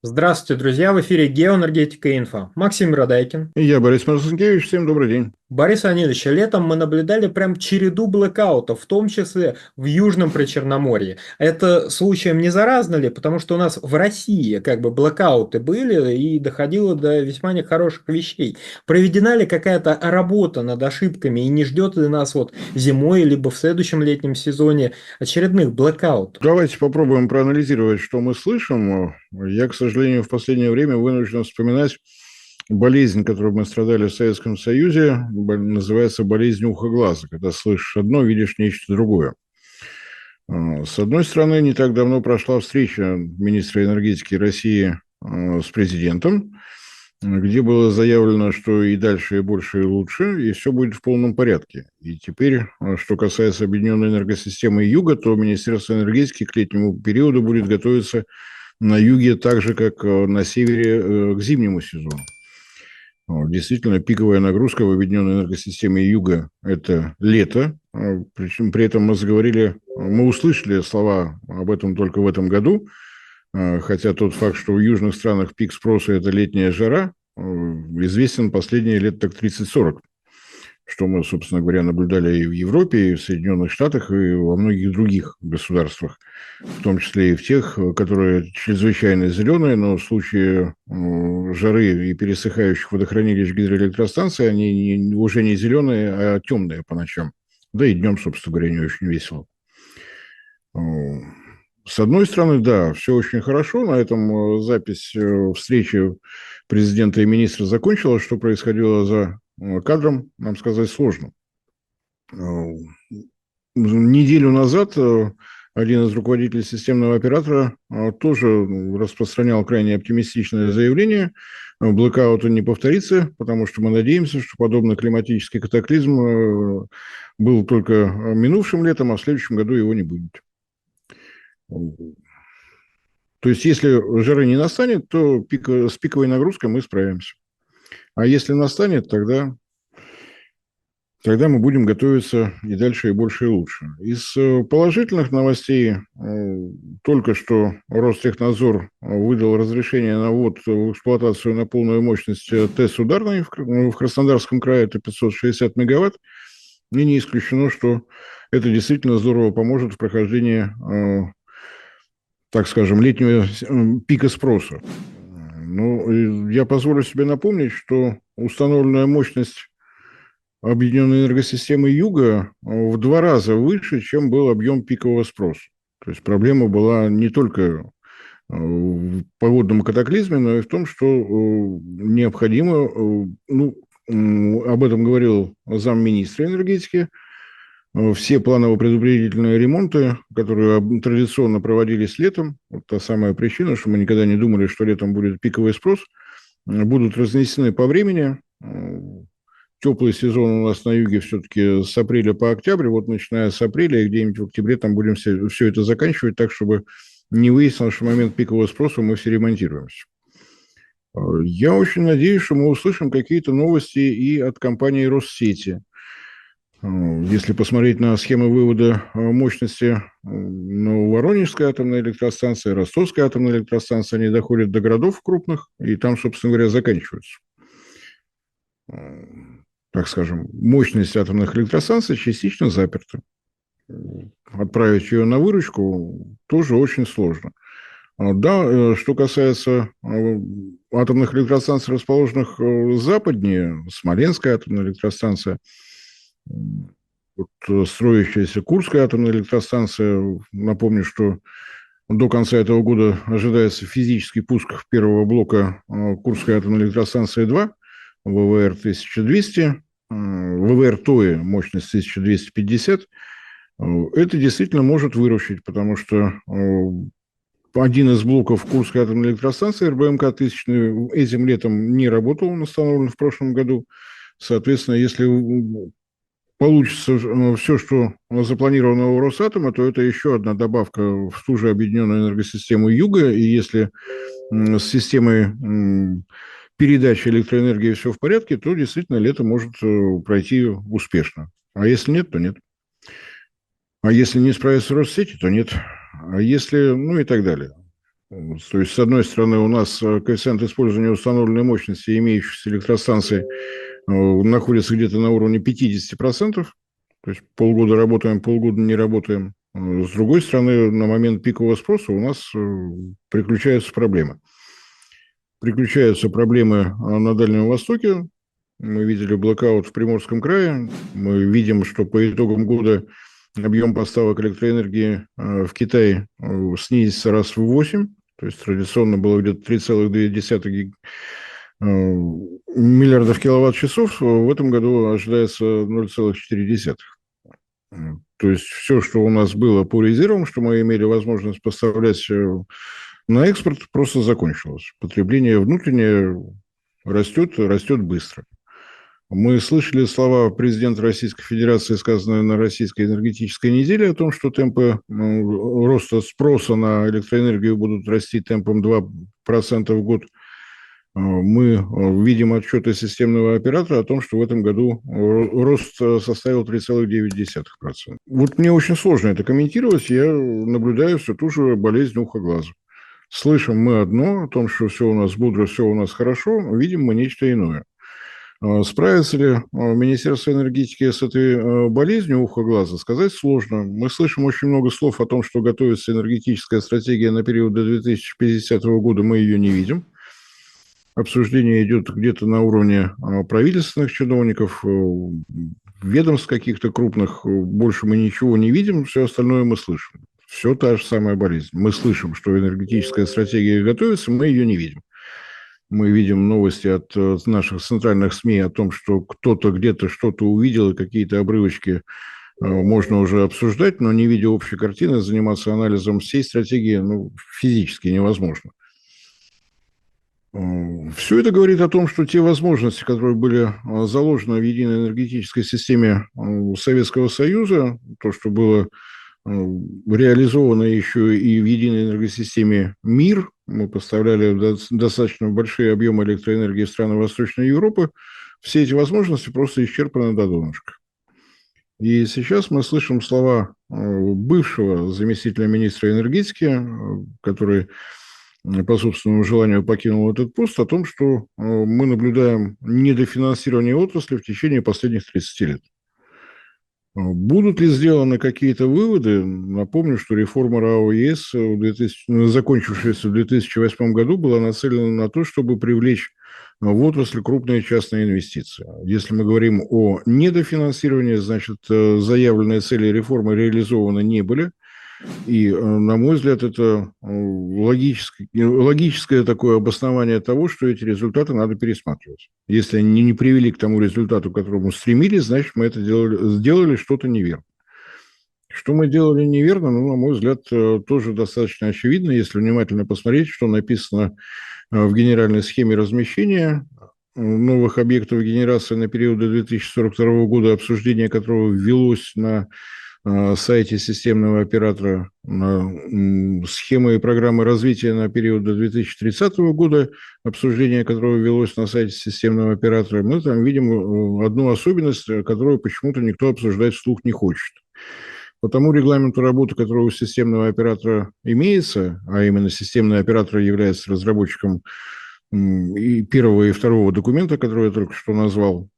Здравствуйте, друзья! В эфире «Геоэнергетика Инфо». Максим Радайкин. И я, Борис Марцинкевич, всем добрый день. Борис Леонидович, летом мы наблюдали прям череду блэкаутов, в том числе в Южном Причерноморье. Это случаем не заразно ли? Потому что у нас в России как бы блэкауты были и доходило до весьма нехороших вещей. Проведена ли какая-то работа над ошибками и не ждет ли нас вот зимой либо в следующем летнем сезоне очередных блэкаутов? Давайте попробуем проанализировать, что мы слышим. Я, к сожалению, в последнее время вынужден вспоминать болезнь, которой мы страдали в Советском Союзе, называется болезнь уха-глаза, когда слышишь одно, видишь нечто другое. С одной стороны, не так давно прошла встреча министра энергетики России с президентом, где было заявлено, что и дальше, и больше, и лучше, и все будет в полном порядке. И теперь, что касается объединенной энергосистемы Юга, то Министерство энергетики к летнему периоду будет готовиться на юге так же, как на севере к зимнему сезону. Действительно, пиковая нагрузка в объединенной энергосистеме Юга – это лето. Причем при этом мы услышали слова об этом только в этом году, хотя тот факт, что в южных странах пик спроса – это летняя жара, известен последние лет так 30-40, что мы, собственно говоря, наблюдали и в Европе, и в Соединенных Штатах, и во многих других государствах, в том числе и в тех, которые чрезвычайно зеленые, но в случае жары и пересыхающих водохранилищ гидроэлектростанций они уже не зеленые, а темные по ночам. Да и днем, собственно говоря, не очень весело. С одной стороны, да, все очень хорошо. На этом запись встречи президента и министра закончилась. Что происходило за кадром, нам сказать сложно. Неделю назад один из руководителей системного оператора тоже распространял крайне оптимистичное заявление. Блэкаута не повторится, потому что мы надеемся, что подобный климатический катаклизм был только минувшим летом, а в следующем году его не будет. То есть, если жары не настанет, то с пиковой нагрузкой мы справимся. А если настанет, тогда мы будем готовиться и дальше, и больше, и лучше. Из положительных новостей только что Ростехнадзор выдал разрешение на ввод в эксплуатацию на полную мощность ТЭС ударной в Краснодарском крае, это 560 мегаватт. И не исключено, что это действительно здорово поможет в прохождении, так скажем, летнего пика спроса. Ну, я позволю себе напомнить, что установленная мощность объединенной энергосистемы Юга в 2 раза выше, чем был объем пикового спроса. То есть проблема была не только в погодном катаклизме, но и в том, что необходимо, об этом говорил замминистра энергетики, все планово-предупредительные ремонты, которые традиционно проводились летом, вот та самая причина, что мы никогда не думали, что летом будет пиковый спрос, будут разнесены по времени. Теплый сезон у нас на юге все-таки с апреля по октябрь. Вот начиная с апреля и где-нибудь в октябре там будем все это заканчивать так, чтобы не выяснилось, что в момент пикового спроса мы все ремонтируемся. Я очень надеюсь, что мы услышим какие-то новости и от компании Россети. Если посмотреть на схемы вывода мощности Воронежской атомной электростанции, Ростовской атомной электростанции, они доходят до городов крупных и там, собственно говоря, заканчиваются. Так скажем, мощность атомных электростанций частично заперта. Отправить ее на выручку тоже очень сложно. Да, что касается атомных электростанций, расположенных западнее, Смоленская атомная электростанция, вот строящаяся Курская атомная электростанция, напомню, что до конца этого года ожидается физический пуск первого блока Курской атомной электростанции 2, ВВР-1200, ВВР ТОИ мощность 1250. Это действительно может выручить, потому что один из блоков Курской атомной электростанции РБМК-1000 этим летом не работал, он установлен в прошлом году. Соответственно, если получится все, что запланировано у Росатома, то это еще одна добавка в ту же объединенную энергосистему Юга. И если с системой передачи электроэнергии все в порядке, то действительно лето может пройти успешно. А если нет, то нет. А если не справится Россети, то нет. А если, ну и так далее. То есть, с одной стороны, у нас коэффициент использования установленной мощности имеющихся электростанций находится где-то на уровне 50%. То есть полгода работаем, полгода не работаем. С другой стороны, на момент пикового спроса у нас приключаются проблемы. Приключаются проблемы на Дальнем Востоке. Мы видели блэкаут в Приморском крае. Мы видим, что по итогам года объем поставок электроэнергии в Китай снизится раз в 8. То есть традиционно было где-то 3,2 миллиардов киловатт-часов. В этом году ожидается 0,4. То есть все, что у нас было по резервам, что мы имели возможность поставлять на экспорт, просто закончилось. Потребление внутреннее растет быстро. Мы слышали слова президента Российской Федерации, сказанные на Российской энергетической неделе, о том, что темпы роста спроса на электроэнергию будут расти темпом 2% в год. Мы видим отчеты системного оператора о том, что в этом году рост составил 3,9%. Вот мне очень сложно это комментировать. Я наблюдаю все ту же болезнь уха глаза. Слышим мы одно о том, что все у нас бодро, все у нас хорошо, видим мы нечто иное. Справится ли Министерство энергетики с этой болезнью уха глаза, сказать сложно. Мы слышим очень много слов о том, что готовится энергетическая стратегия на период до 2050 года, мы ее не видим. Обсуждение идет где-то на уровне правительственных чиновников, ведомств каких-то крупных. Больше мы ничего не видим, все остальное мы слышим. Все та же самая болезнь. Мы слышим, что энергетическая стратегия готовится, мы ее не видим. Мы видим новости от наших центральных СМИ о том, что кто-то где-то что-то увидел, и какие-то обрывочки можно уже обсуждать, но не видя общей картины, заниматься анализом всей стратегии физически невозможно. Все это говорит о том, что те возможности, которые были заложены в единой энергетической системе Советского Союза, то, что было реализовано еще и в единой энергосистеме МИР, мы поставляли достаточно большие объемы электроэнергии в страны Восточной Европы, все эти возможности просто исчерпаны до донышка. И сейчас мы слышим слова бывшего заместителя министра энергетики, который по собственному желанию покинул этот пост, о том, что мы наблюдаем недофинансирование отрасли в течение последних 30 лет. Будут ли сделаны какие-то выводы? Напомню, что реформа РАО ЕС, закончившаяся в 2008 году, была нацелена на то, чтобы привлечь в отрасль крупные частные инвестиции. Если мы говорим о недофинансировании, значит, заявленные цели реформы реализованы не были. И, на мой взгляд, это логическое такое обоснование того, что эти результаты надо пересматривать. Если они не привели к тому результату, к которому стремились, значит, мы это сделали что-то неверно. Что мы делали неверно, на мой взгляд, тоже достаточно очевидно, если внимательно посмотреть, что написано в генеральной схеме размещения новых объектов генерации на период до 2042 года, обсуждение которого ввелось на сайте системного оператора, схемы и программы развития на период до 2030 года, обсуждение которого велось на сайте системного оператора, мы там видим одну особенность, которую почему-то никто обсуждать вслух не хочет. По тому регламенту работы, который у системного оператора имеется, а именно системный оператор является разработчиком и первого, и второго документа, который я только что назвал,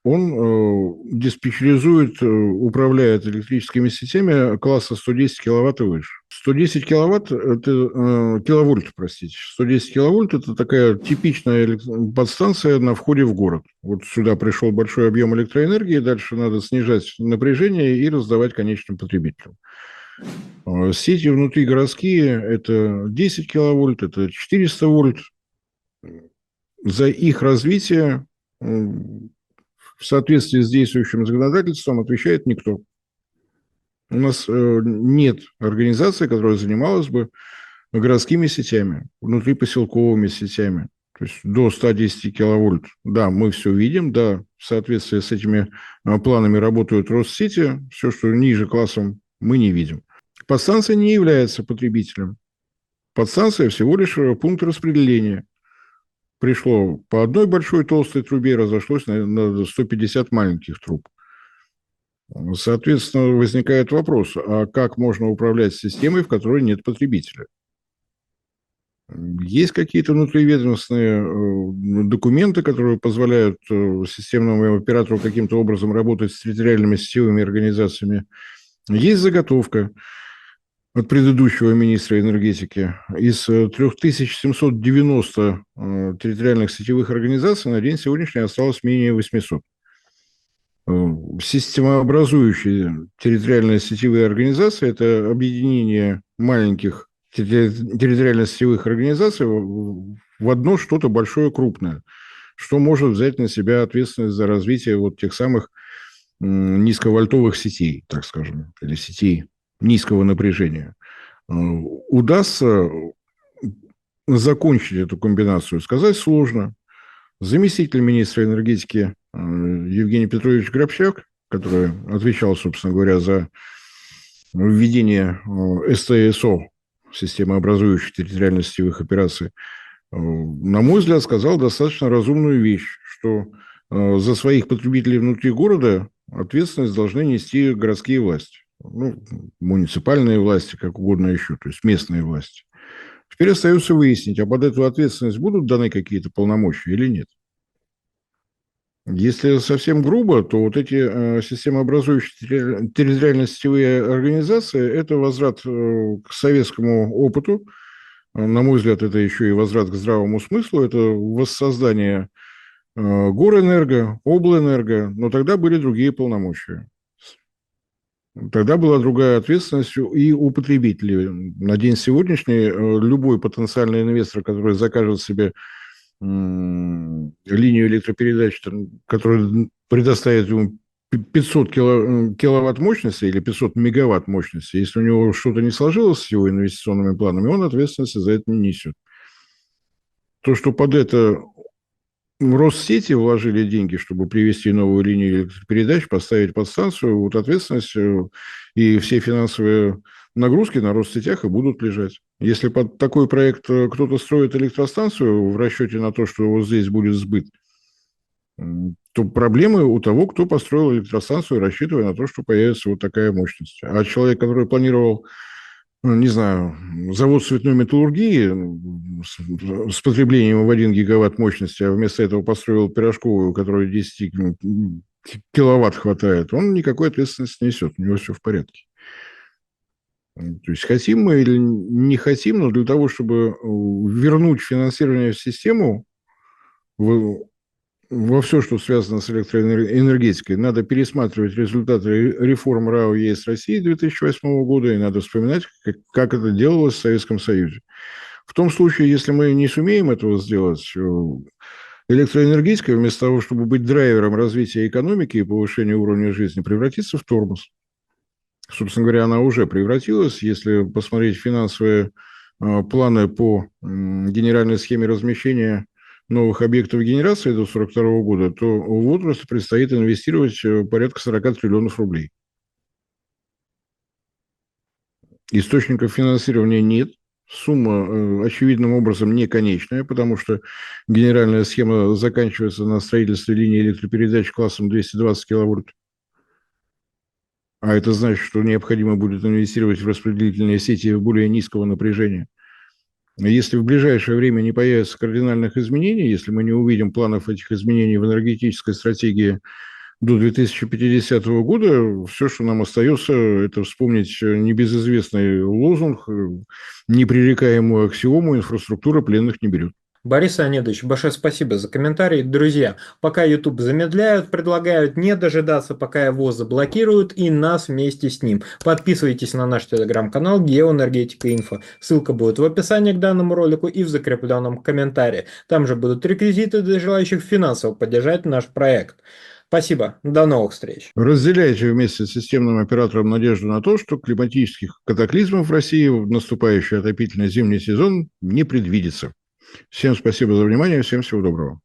он диспетчеризует, управляет электрическими сетями класса 110 киловатт и выше. 110 киловатт – это киловольт, простите. 110 киловольт – это такая типичная подстанция на входе в город. Вот сюда пришел большой объем электроэнергии, дальше надо снижать напряжение и раздавать конечным потребителям. Сети внутригородские – это 10 киловольт, это 400 вольт. За их развитие в соответствии с действующим законодательством отвечает никто. У нас нет организации, которая занималась бы городскими сетями, внутрипоселковыми сетями, то есть до 110 киловольт. Да, мы все видим, да, в соответствии с этими планами работают Россети, все, что ниже классом, мы не видим. Подстанция не является потребителем. Подстанция всего лишь пункт распределения. Пришло по одной большой толстой трубе, разошлось на 150 маленьких труб. Соответственно, возникает вопрос, а как можно управлять системой, в которой нет потребителя? Есть какие-то внутриведомственные документы, которые позволяют системному оператору каким-то образом работать с территориальными сетевыми организациями. Есть заготовка от предыдущего министра энергетики. Из 3790 территориальных сетевых организаций на день сегодняшний осталось менее 800. Системообразующие территориальные сетевые организации – это объединение маленьких территориально-сетевых организаций в одно что-то большое, крупное, что может взять на себя ответственность за развитие вот тех самых низковольтовых сетей, так скажем, или сетей низкого напряжения. Удастся закончить эту комбинацию, сказать сложно. Заместитель министра энергетики Евгений Петрович Грабчак, который отвечал, собственно говоря, за введение СТСО, системы образующих территориально-сетевых операций, на мой взгляд, сказал достаточно разумную вещь, что за своих потребителей внутри города ответственность должны нести городские власти. Ну, муниципальные власти, как угодно еще, то есть местные власти. Теперь остается выяснить, а под эту ответственность будут даны какие-то полномочия или нет. Если совсем грубо, то вот эти системообразующие территориально-сетевые организации – это возврат к советскому опыту. На мой взгляд, это еще и возврат к здравому смыслу. Это воссоздание Горэнерго, Облэнерго, но тогда были другие полномочия. Тогда была другая ответственность и у потребителей. На день сегодняшний любой потенциальный инвестор, который закажет себе линию электропередач, которая предоставит ему 500 киловатт мощности или 500 мегаватт мощности, если у него что-то не сложилось с его инвестиционными планами, он ответственности за это не несет. То, что под это Россети вложили деньги, чтобы привести новую линию электропередач, поставить подстанцию, вот ответственность и все финансовые нагрузки на Россетях и будут лежать. Если под такой проект кто-то строит электростанцию в расчете на то, что вот здесь будет сбыт, то проблемы у того, кто построил электростанцию, рассчитывая на то, что появится вот такая мощность. А человек, который планировал, не знаю, завод цветной металлургии с потреблением в 1 гигаватт мощности, а вместо этого построил пирожковую, у которой 10 киловатт хватает, он никакой ответственности не несет, у него все в порядке. То есть хотим мы или не хотим, но для того, чтобы вернуть финансирование в систему, во все, что связано с электроэнергетикой, надо пересматривать результаты реформ РАО ЕС России 2008 года, и надо вспоминать, как это делалось в Советском Союзе. В том случае, если мы не сумеем этого сделать, электроэнергетика, вместо того, чтобы быть драйвером развития экономики и повышения уровня жизни, превратится в тормоз. Собственно говоря, она уже превратилась. Если посмотреть финансовые планы по генеральной схеме размещения новых объектов генерации до 2042 года, то в отрасль предстоит инвестировать порядка 40 триллионов рублей. Источников финансирования нет. Сумма очевидным образом не конечная, потому что генеральная схема заканчивается на строительстве линии электропередач классом 220 киловольт. А это значит, что необходимо будет инвестировать в распределительные сети более низкого напряжения. Если в ближайшее время не появится кардинальных изменений, если мы не увидим планов этих изменений в энергетической стратегии до 2050 года, все, что нам остается, это вспомнить небезызвестный лозунг, непререкаемую аксиому: инфраструктура пленных не берет. Борис Леонидович, большое спасибо за комментарий. Друзья, пока YouTube замедляют, предлагают не дожидаться, пока его заблокируют, и нас вместе с ним. Подписывайтесь на наш телеграм-канал Геоэнергетика Инфо. Ссылка будет в описании к данному ролику и в закрепленном комментарии. Там же будут реквизиты для желающих финансово поддержать наш проект. Спасибо. До новых встреч. Разделяйте вместе с системным оператором надежду на то, что климатических катаклизмов в России в наступающий отопительно-зимний сезон не предвидится. Всем спасибо за внимание, всем всего доброго.